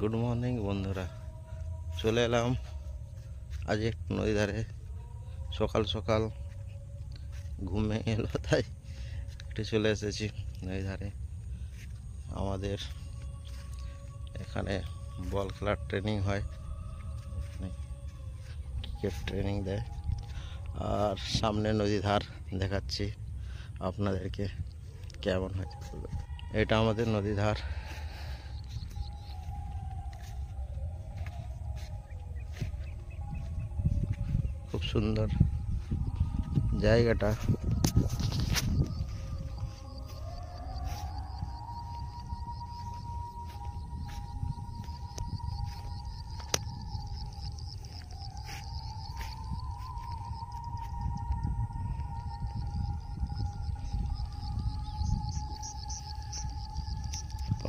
Good morning বন্ধুরা, চলে এলাম আজ একটু নদী ধারে। সকাল সকাল ঘুমে এলো তাই একটু চলে এসেছি নদী ধারে। আমাদের এখানে বল খেলার ট্রেনিং হয়, ক্রিকেট ট্রেনিং দেয়। আর সামনে নদী ধার দেখাচ্ছি আপনাদেরকে কেমন হয়েছে। এটা আমাদের নদী ধার। খুব সুন্দর জায়গাটা।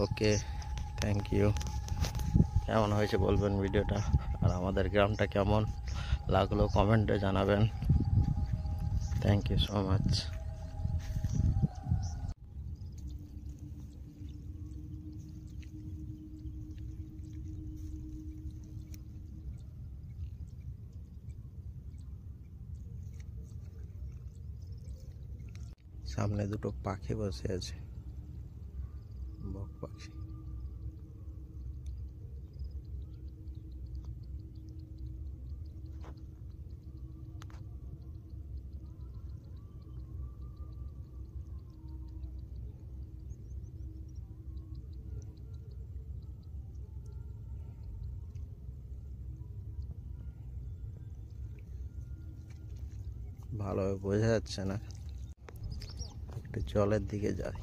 ওকে, থ্যাংক ইউ। কেমন হয়েছে বলবেন ভিডিওটা, আর আমাদের গ্রামটা কেমন লাগলো কমেন্টে জানাবেন। Thank you so much. সামনে দুটো পাখি বসে আছে, বক পাখি। ভালোভাবে বোঝা যাচ্ছে না, একটু জলের দিকে যাই।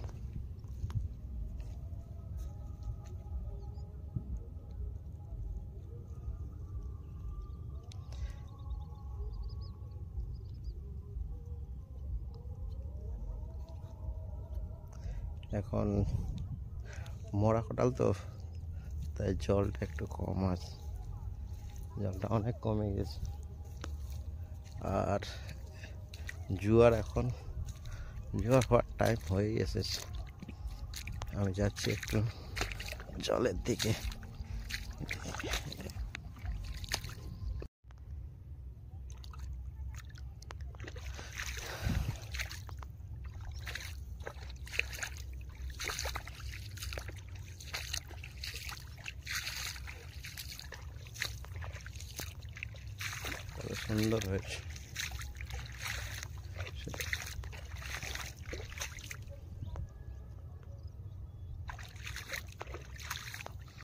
এখন মরা কোটাল তো, তাই জলটা একটু কম আছে, জলটা অনেক কমে গেছে। আর জোয়ার হওয়ার টাইম হয়ে এসেছে। আমি যাচ্ছি একটু জলের দিকে। সুন্দর হয়েছে।